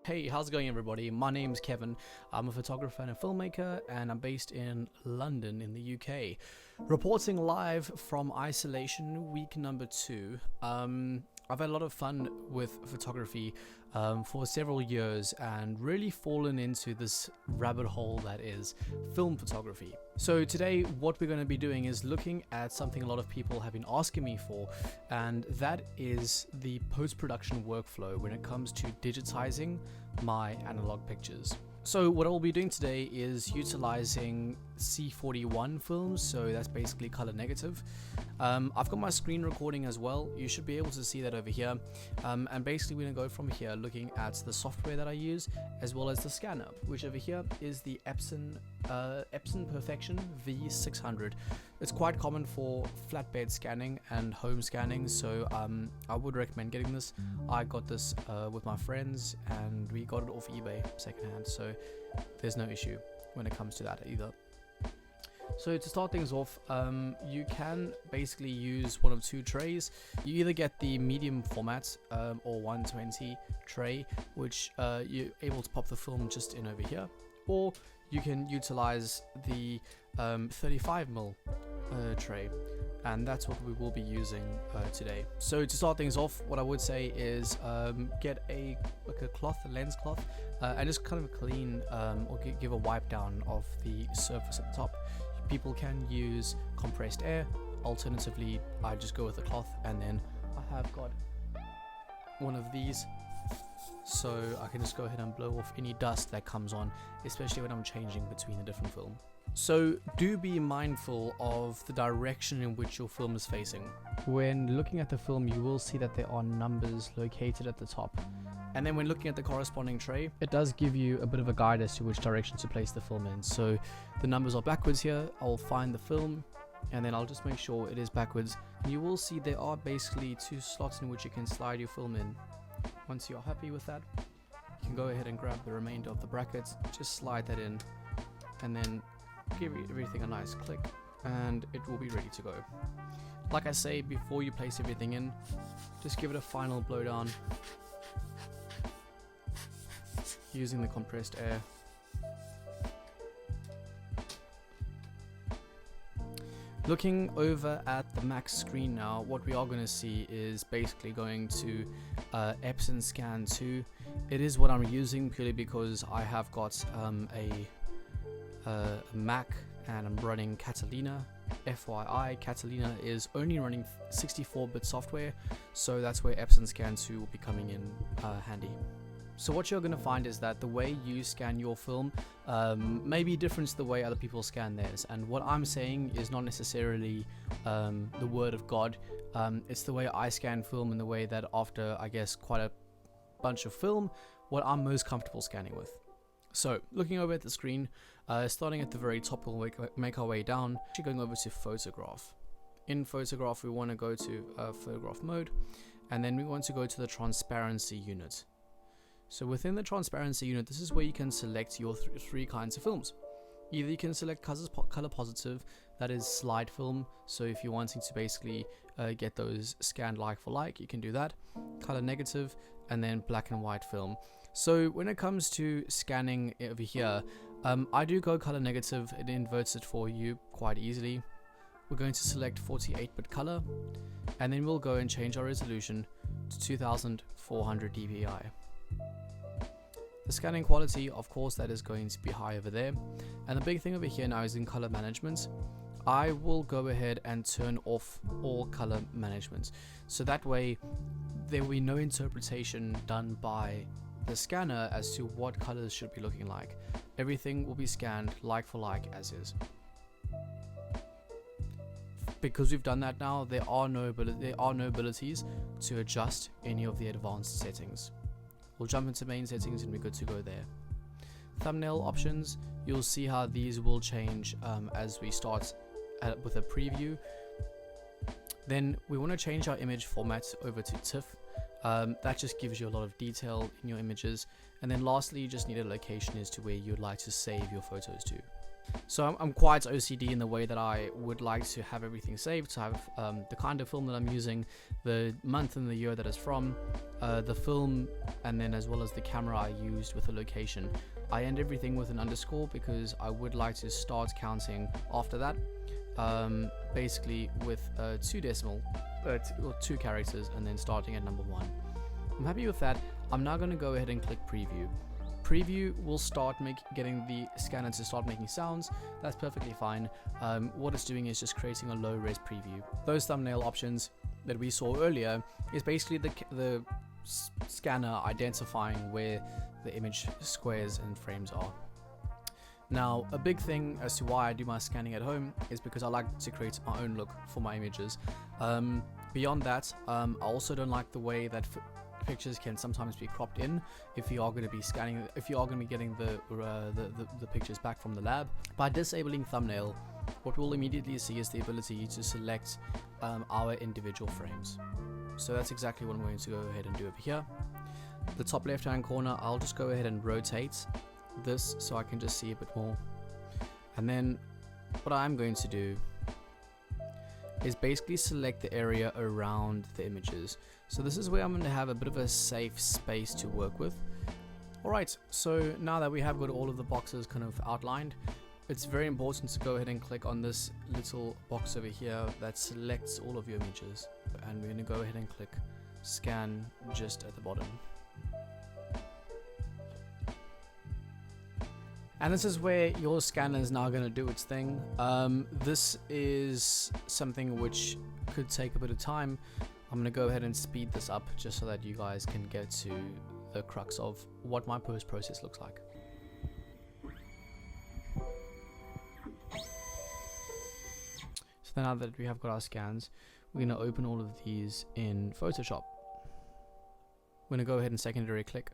Hey, how's it going everybody? My name's Kevin. I'm a photographer and a filmmaker, and I'm based in London in the UK. Reporting live from isolation week number 2. I've had a lot of fun with photography for several years and really fallen into this rabbit hole that is film photography. So today what we're going to be doing is looking at something a lot of people have been asking me for, and that is the post-production workflow when it comes to digitizing my analog pictures. So what I'll be doing today is utilizing C41 films, so that's basically color negative. I've got my screen recording as well. You should be able to see that over here. And basically we're going to go from here looking at the software that I use as well as the scanner, which over here is the Epson Perfection V600. It's quite common for flatbed scanning and home scanning, so I would recommend getting this. I got this with my friends and we got it off eBay secondhand, so there's no issue when it comes to that either. So to start things off, you can basically use one of two trays. You either get the medium format or 120 tray, which you're able to pop the film just in over here, or you can utilize the 35mm tray, and that's what we will be using today. So to start things off, what I would say is get a cloth, a lens cloth, and just kind of clean or give a wipe down of the surface at the top. People can use compressed air. Alternatively, I just go with the cloth, and then I have got one of these, so I can just go ahead and blow off any dust that comes on, especially when I'm changing between the different film. So do be mindful of the direction in which your film is facing. When looking at the film, you will see that there are numbers located at the top. And then when looking at the corresponding tray, it does give you a bit of a guide as to which direction to place the film in. So the numbers are backwards here. I'll find the film and then I'll just make sure it is backwards. And you will see there are basically 2 slots in which you can slide your film in. Once you're happy with that, you can go ahead and grab the remainder of the brackets, just slide that in, and then give everything a nice click, and it will be ready to go. Like I say, before you place everything in, just give it a final blowdown using the compressed air. Looking over at the Mac screen now, what we are going to see is basically going to Epson Scan 2. It is what I'm using purely because I have got a Mac and I'm running Catalina. FYI, Catalina is only running 64-bit software, so that's where Epson Scan 2 will be coming in handy. So what you're going to find is that the way you scan your film may be different to the way other people scan theirs, and what I'm saying is not necessarily the word of God. It's the way I scan film, and the way that after I guess quite a bunch of film, what I'm most comfortable scanning with. So looking over at the screen, starting at the very top, we'll make our way down, actually going over to photograph. In photograph we want to go to photograph mode, and then we want to go to the transparency unit. So within the transparency unit, this is where you can select your 3 kinds of films. Either you can select color positive, that is slide film, so if you're wanting to basically get those scanned like for like, you can do that. Color negative, and then black and white film. So when it comes to scanning over here, I do go color negative. It inverts it for you quite easily. We're going to select 48-bit color, and then we'll go and change our resolution to 2400 dpi. The scanning quality, of course, that is going to be high over there. And the big thing over here now is in color management. I will go ahead and turn off all color management, so that way there will be no interpretation done by the scanner as to what colors should be looking like. Everything will be scanned like for like as is. Because we've done that now, there are no abilities to adjust any of the advanced settings. We'll jump into main settings and we're good to go there. Thumbnail options, you'll see how these will change as we start with a preview. Then we want to change our image format over to TIFF. That just gives you a lot of detail in your images. And then lastly, you just need a location as to where you'd like to save your photos to. So I'm quite OCD in the way that I would like to have everything saved, to have the kind of film that I'm using, the month and the year that it's from, the film, and then as well as the camera I used with the location. I end everything with an underscore because I would like to start counting after that, basically with two characters, and then starting at number 1. I'm happy with that. I'm now going to go ahead and click preview. Preview will start getting the scanner to start making sounds. That's perfectly fine. What it's doing is just creating a low res preview. Those thumbnail options that we saw earlier is basically the scanner identifying where the image squares and frames are. Now, a big thing as to why I do my scanning at home is because I like to create my own look for my images. Beyond that, I also don't like the way that pictures can sometimes be cropped in if you are going to be scanning, if you are going to be getting the pictures back from the lab. By disabling thumbnail, what we'll immediately see is the ability to select our individual frames. So that's exactly what I'm going to go ahead and do over here. The top left hand corner, I'll just go ahead and rotate this so I can just see a bit more. And then what I'm going to do is basically select the area around the images. So this is where I'm going to have a bit of a safe space to work with. Alright, so now that we have got all of the boxes kind of outlined, it's very important to go ahead and click on this little box over here that selects all of your images. And we're going to go ahead and click scan just at the bottom. And this is where your scanner is now going to do its thing. This is something which could take a bit of time. I'm going to go ahead and speed this up just so that you guys can get to the crux of what my post process looks like. So now that we have got our scans, we're going to open all of these in Photoshop. We're going to go ahead and secondary click,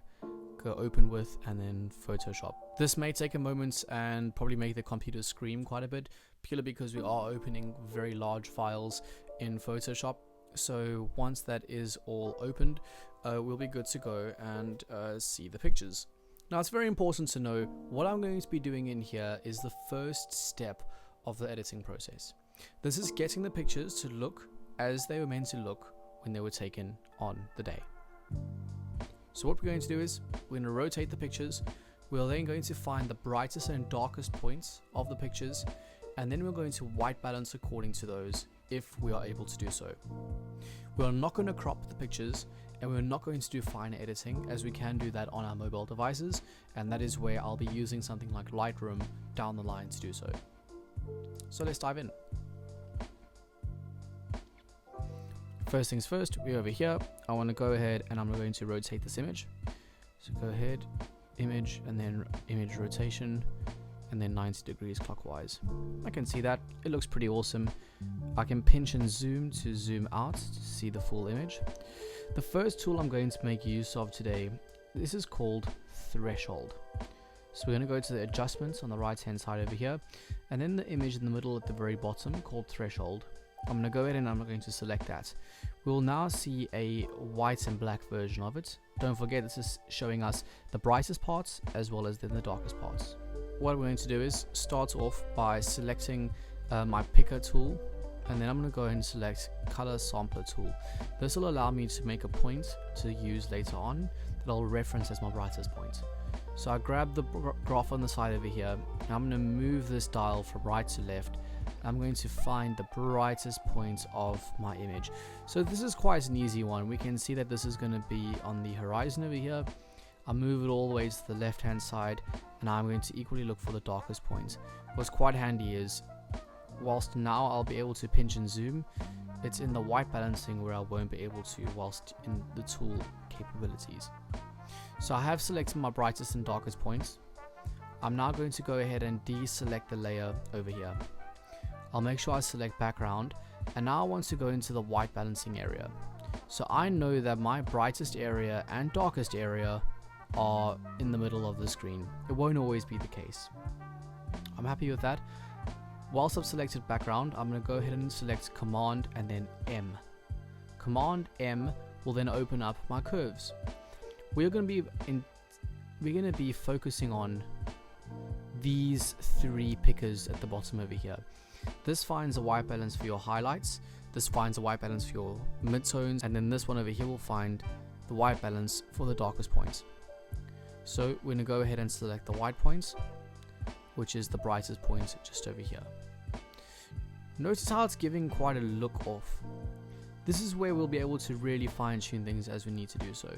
go open with, and then Photoshop. This may take a moment and probably make the computer scream quite a bit, purely because we are opening very large files in Photoshop. So once that is all opened, we'll be good to go and see the pictures. Now it's very important to know what I'm going to be doing in here is the first step of the editing process. This is getting the pictures to look as they were meant to look when they were taken on the day. So what we're going to do is we're going to rotate the pictures. We're then going to find the brightest and darkest points of the pictures, and then we're going to white balance according to those if we are able to do so. We're not going to crop the pictures, and we're not going to do fine editing, as we can do that on our mobile devices, and that is where I'll be using something like Lightroom down the line to do so. So let's dive in. First things first, we're over here. I want to go ahead and I'm going to rotate this image. So go ahead, image, and then image rotation, and then 90 degrees clockwise. I can see that. It looks pretty awesome. I can pinch and zoom to zoom out to see the full image. The first tool I'm going to make use of today, this is called threshold. So we're going to go to the adjustments on the right hand side over here, and then the image in the middle at the very bottom called threshold. I'm going to go ahead and I'm going to select that. We'll now see a white and black version of it. Don't forget, this is showing us the brightest parts as well as then the darkest parts. What we're going to do is start off by selecting my picker tool, and then I'm going to go ahead and select color sampler tool. This will allow me to make a point to use later on that I'll reference as my brightest point. So I grab the graph on the side over here, and I'm going to move this dial from right to left. I'm going to find the brightest point of my image. So this is quite an easy one. We can see that this is going to be on the horizon over here. I'll move it all the way to the left hand side, and I'm going to equally look for the darkest point. What's quite handy is, whilst now I'll be able to pinch and zoom, it's in the white balancing where I won't be able to whilst in the tool capabilities. So I have selected my brightest and darkest points. I'm now going to go ahead and deselect the layer over here. I'll make sure I select background, and now I want to go into the white balancing area. So I know that my brightest area and darkest area are in the middle of the screen. It won't always be the case. I'm happy with that. Whilst I've selected background, I'm going to go ahead and select Command and then M. Command M will then open up my curves. We're going to be focusing on these three pickers at the bottom over here. This finds a white balance for your highlights, this finds a white balance for your midtones, and then this one over here will find the white balance for the darkest points. So we're going to go ahead and select the white points, which is the brightest point just over here. Notice how it's giving quite a look off. This is where we'll be able to really fine tune things as we need to do so.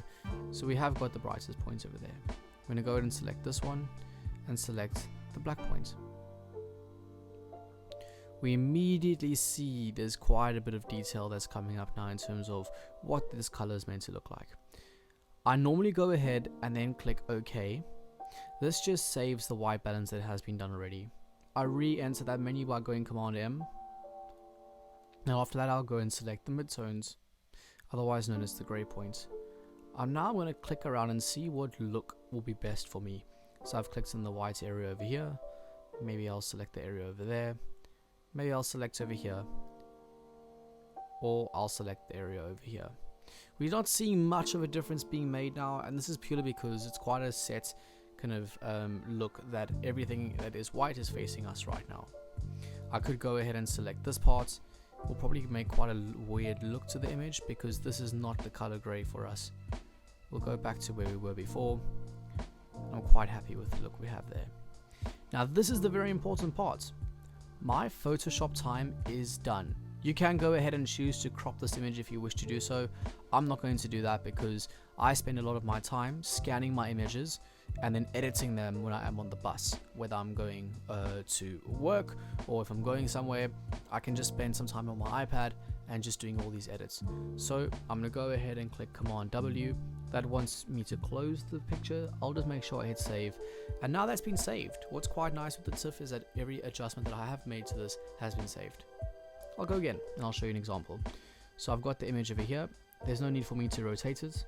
So we have got the brightest points over there. I'm going to go ahead and select this one and select the black point. We immediately see there's quite a bit of detail that's coming up now in terms of what this color is meant to look like. I normally go ahead and then click OK. This just saves the white balance that has been done already. I re-enter that menu by going Command M. Now after that I'll go and select the midtones, otherwise known as the gray points. I'm now going to click around and see what look will be best for me. So I've clicked on the white area over here. Maybe I'll select the area over there. Maybe I'll select over here. Or I'll select the area over here. We're not seeing much of a difference being made now, and this is purely because it's quite a set kind of look that everything that is white is facing us right now. I could go ahead and select this part. Will probably make quite a weird look to the image because this is not the color gray for us. We'll go back to where we were before. I'm quite happy with the look we have there. Now this is the very important part. My Photoshop time is done. You can go ahead and choose to crop this image if you wish to do so. I'm not going to do that because I spend a lot of my time scanning my images and then editing them when I am on the bus, whether I'm going to work or if I'm going somewhere. I can just spend some time on my iPad and just doing all these edits. So I'm going to go ahead and click Command W. That wants me to close the picture. I'll just make sure I hit save, and now that's been saved. What's quite nice with the TIFF is that every adjustment that I have made to this has been saved. I'll go again and I'll show you an example. So I've got the image over here. There's no need for me to rotate it.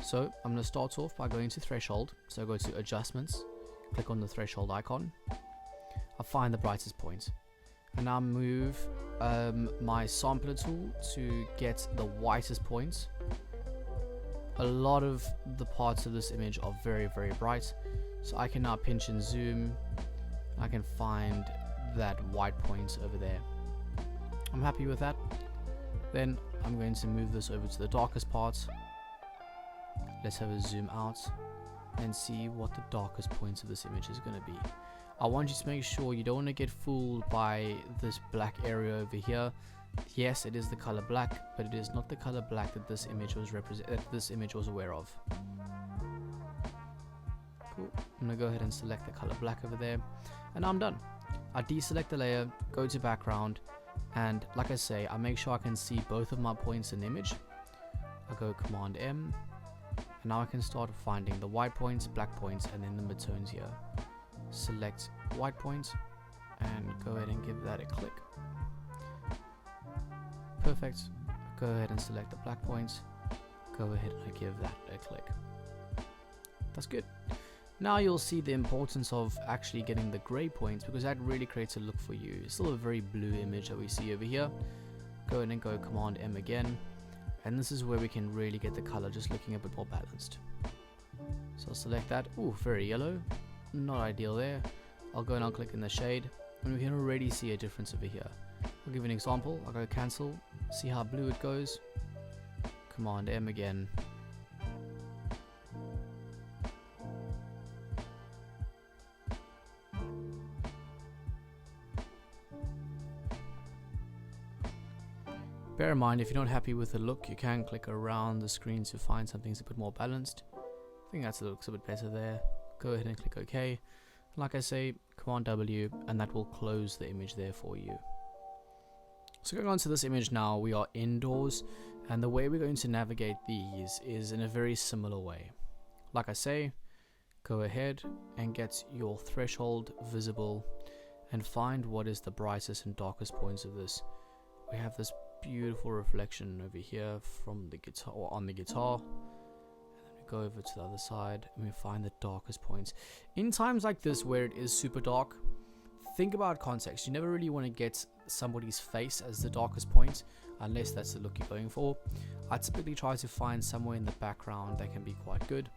So I'm going to start off by going to threshold. So I go to adjustments, click on the threshold icon. I find the brightest point. And now move my sampler tool to get the whitest points. A lot of the parts of this image are very, very bright. So I can now pinch and zoom. I can find that white point over there. I'm happy with that. Then I'm going to move this over to the darkest part. Let's have a zoom out and see what the darkest points of this image is going to be. I want you to make sure you don't want to get fooled by this black area over here. Yes, it is the color black, but it is not the color black that this image was aware of. Cool. I'm gonna go ahead and select the color black over there, and I'm done. I deselect the layer, go to background, and like I say, I make sure I can see both of my points in the image. I go Command M, and now I can start finding the white points, black points, and then the midtones here. Select white points and go ahead and give that a click. Perfect. Go ahead and select the black points. Go ahead and give that a click. That's good. Now you'll see the importance of actually getting the gray points, because that really creates a look for you. It's still a very blue image that we see over here. Go ahead and go Command M again, and this is where we can really get the color just looking a bit more balanced. So I'll select that. Ooh, very yellow. Not ideal there. I'll go and I'll click in the shade, and we can already see a difference over here. I'll give you an example. I'll go cancel, see how blue it goes. Command M again. Bear in mind, if you're not happy with the look, you can click around the screen to find something that's a bit more balanced. I think that looks a bit better there. Go ahead and click OK. Like I say, Command W, and that will close the image there for you. So going on to this image now, we are indoors, and the way we're going to navigate these is in a very similar way. Like I say, go ahead and get your threshold visible and find what is the brightest and darkest points of this. We have this beautiful reflection over here from the guitar, or on the guitar, and then we go over to the other side and we find the darkest points. In times like this where it is super dark, think about context. You never really want to get somebody's face as the darkest point unless that's the look you're going for. I typically try to find somewhere in the background that can be quite good.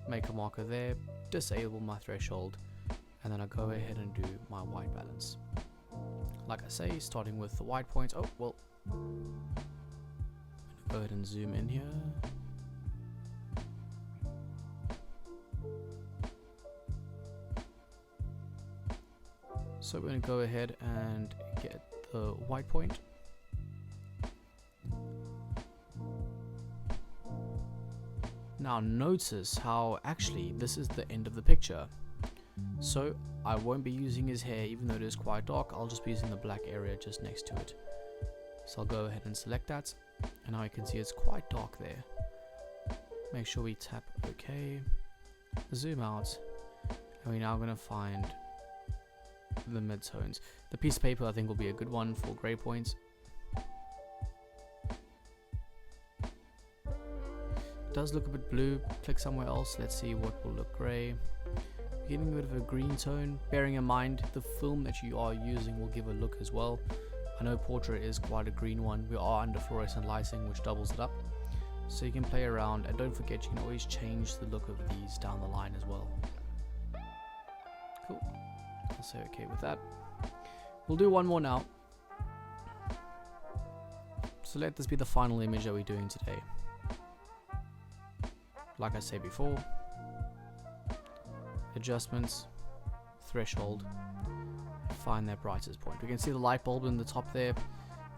Make a marker there, disable my threshold, and then I go ahead and do my white balance. Like I say, starting with the white points. Oh, well, go ahead and zoom in here. So we're going to go ahead and get the white point. Now notice how actually this is the end of the picture. So I won't be using his hair even though it is quite dark. I'll just be using the black area just next to it. So I'll go ahead and select that, and now you can see it's quite dark there. Make sure we tap OK, zoom out, and we're now going to find the midtones. The piece of paper I think will be a good one for grey points. It does look a bit blue. Click somewhere else. Let's see what will look grey. Getting a bit of a green tone. Bearing in mind the film that you are using will give a look as well. I know portrait is quite a green one. We are under fluorescent lighting, which doubles it up. So you can play around, and don't forget you can always change the look of these down the line as well. Cool. I'll say okay with that. We'll do one more now. So let this be the final image that we're doing today. Like I said before, adjustments, threshold, find that brightest point. We can see the light bulb in the top there.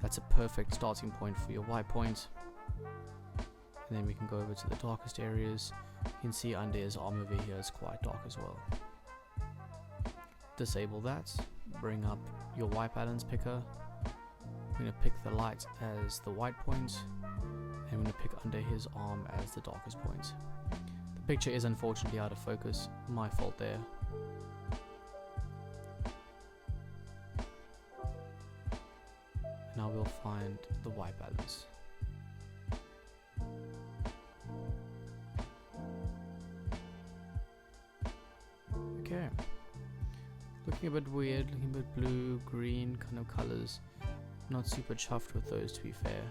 That's a perfect starting point for your white point. And then we can go over to the darkest areas. You can see under his arm over here is quite dark as well. Disable that, bring up your white balance picker. I'm going to pick the light as the white point, and I'm going to pick under his arm as the darkest point. The picture is unfortunately out of focus, my fault there. Now we'll find the white balance. Okay. Looking a bit weird, looking a bit blue, green kind of colors. Not super chuffed with those, to be fair.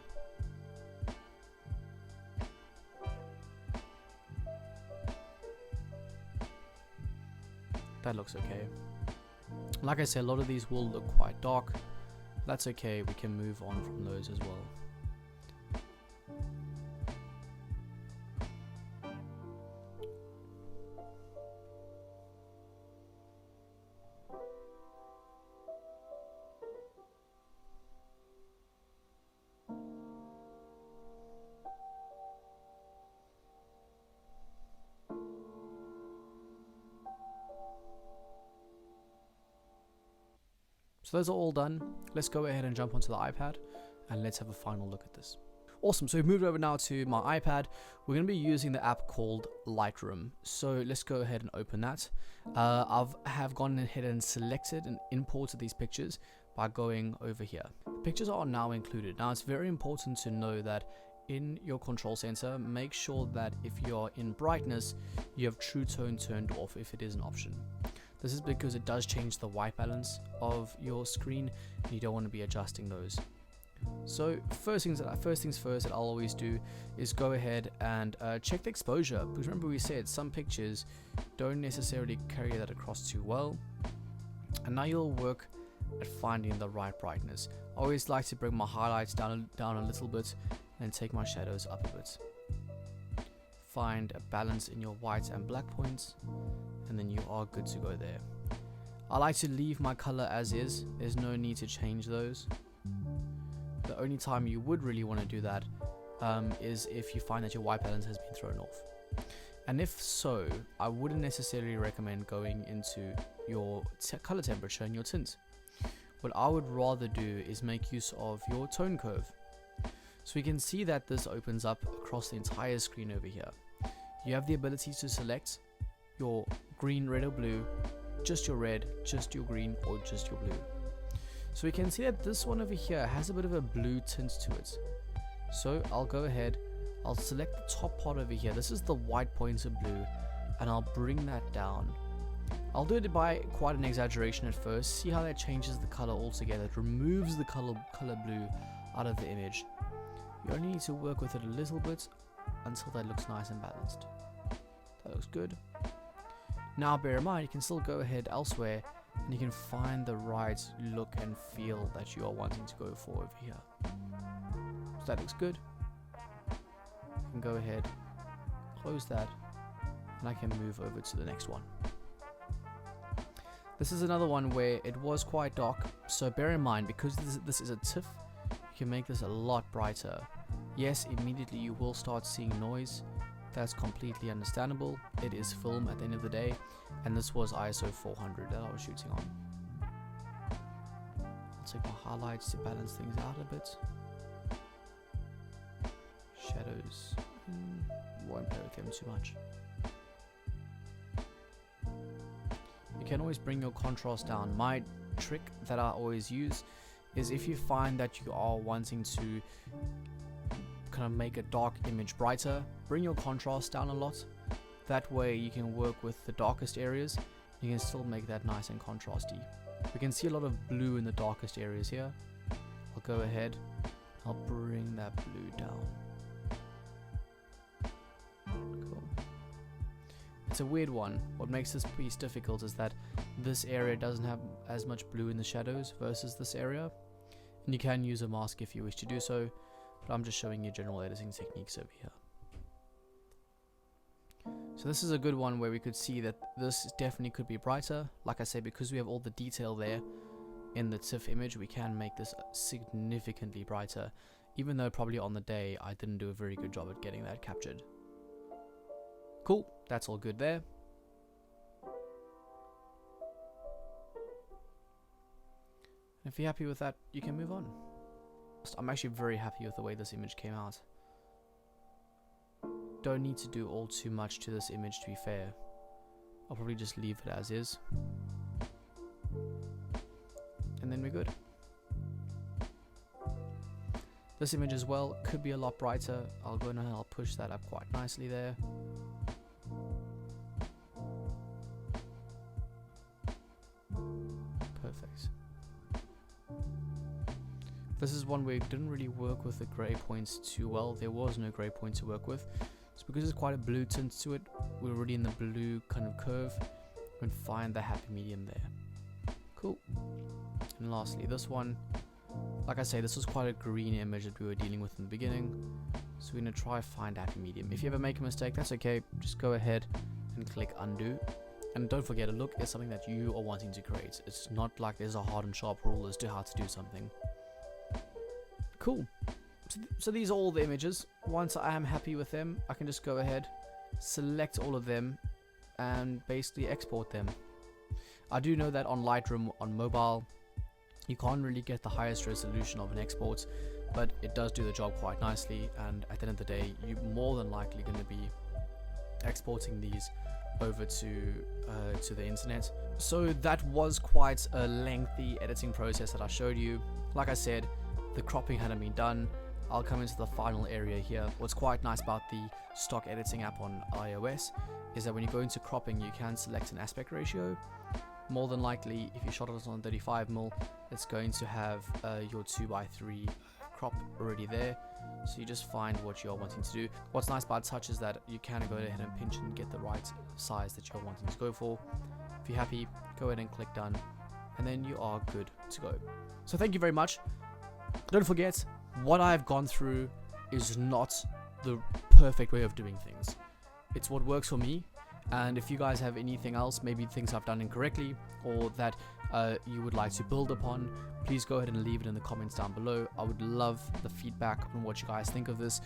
That looks okay. Like I said, a lot of these will look quite dark. That's okay, we can move on from those as well. So those are all done. Let's go ahead and jump onto the iPad and let's have a final look at this. Awesome, so we've moved over now to my iPad. We're going to be using the app called Lightroom. So let's go ahead and open that. I have gone ahead and selected and imported these pictures by going over here. The pictures are now included. Now it's very important to know that in your control center, make sure that if you're in brightness, you have true tone turned off if it is an option. This is because it does change the white balance of your screen and you don't want to be adjusting those. So first things first that I'll always do is go ahead and check the exposure, because remember we said some pictures don't necessarily carry that across too well. And now you'll work at finding the right brightness. I always like to bring my highlights down a little bit and take my shadows up a bit. Find a balance in your white and black points, and then you are good to go there. I like to leave my color as is. There's no need to change those. The only time you would really want to do that is if you find that your white balance has been thrown off. And if so, I wouldn't necessarily recommend going into your color temperature and your tint. What I would rather do is make use of your tone curve. So we can see that this opens up across the entire screen over here. You have the ability to select your green, red or blue, just your red, just your green, or just your blue. So we can see that this one over here has a bit of a blue tint to it. So I'll go ahead, I'll select the top part over here. This is the white points of blue, and I'll bring that down. I'll do it by quite an exaggeration at first. See how that changes the color altogether. It removes the color blue out of the image. You only need to work with it a little bit until that looks nice and balanced. That looks good. Now bear in mind, you can still go ahead elsewhere and you can find the right look and feel that you are wanting to go for over here. So that looks good. I can go ahead, close that, and I can move over to the next one. This is another one where it was quite dark, so bear in mind, because this is a TIFF, you can make this a lot brighter. Yes, immediately you will start seeing noise. That's completely understandable. It is film at the end of the day, and this was ISO 400 that I was shooting on. I'll take my highlights to balance things out a bit. Shadows, won't play with them too much. You can always bring your contrast down. My trick that I always use is, if you find that you are wanting to kind of make a dark image brighter, bring your contrast down a lot. That way you can work with the darkest areas. You can still make that nice and contrasty. We can see a lot of blue in the darkest areas here. I'll go ahead, I'll bring that blue down. Cool. It's a weird one. What makes this piece difficult is that this area doesn't have as much blue in the shadows versus this area. And you can use a mask if you wish to do so, but I'm just showing you general editing techniques over here. So this is a good one where we could see that this definitely could be brighter. Like I say, because we have all the detail there in the TIFF image, we can make this significantly brighter, even though probably on the day I didn't do a very good job at getting that captured. Cool, that's all good there. If you're happy with that, you can move on. I'm actually very happy with the way this image came out. Don't need to do all too much to this image, to be fair. I'll probably just leave it as is. And then we're good. This image as well could be a lot brighter. I'll go and I'll push that up quite nicely there. Perfect. This is one where it didn't really work with the grey points too well. There was no grey point to work with. It's because there's quite a blue tint to it. We're already in the blue kind of curve. And find the happy medium there. Cool. And lastly, this one. Like I say, this was quite a green image that we were dealing with in the beginning. So we're going to try find happy medium. If you ever make a mistake, that's okay. Just go ahead and click undo. And don't forget, a look is something that you are wanting to create. It's not like there's a hard and sharp rule as to how to do something. Cool. So these are all the images. Once I am happy with them, I can just go ahead, select all of them, and basically export them. I do know that on Lightroom on mobile, you can't really get the highest resolution of an export, but it does do the job quite nicely, and at the end of the day, you're more than likely going to be exporting these over to the internet. So that was quite a lengthy editing process that I showed you. Like I said, the cropping hadn't been done. I'll come into the final area here. What's quite nice about the stock editing app on iOS is that when you go into cropping, you can select an aspect ratio. More than likely, if you shot it on 35mm, it's going to have your 2:3 crop already there. So you just find what you're wanting to do. What's nice about Touch is that you can go ahead and pinch and get the right size that you're wanting to go for. If you're happy, go ahead and click done, and then you are good to go. So thank you very much. Don't forget, what I've gone through is not the perfect way of doing things. It's what works for me, and if you guys have anything else, maybe things I've done incorrectly or that you would like to build upon, please go ahead and leave it in the comments down below. I would love the feedback on what you guys think of this.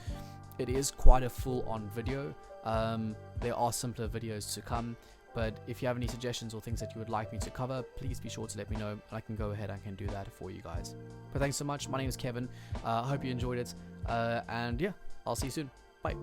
It is quite a full-on video. There are simpler videos to come, but if you have any suggestions or things that you would like me to cover, please be sure to let me know, and I can go ahead and I can do that for you guys. But thanks so much. My name is Kevin. I hope you enjoyed it, and yeah, I'll see you soon. Bye.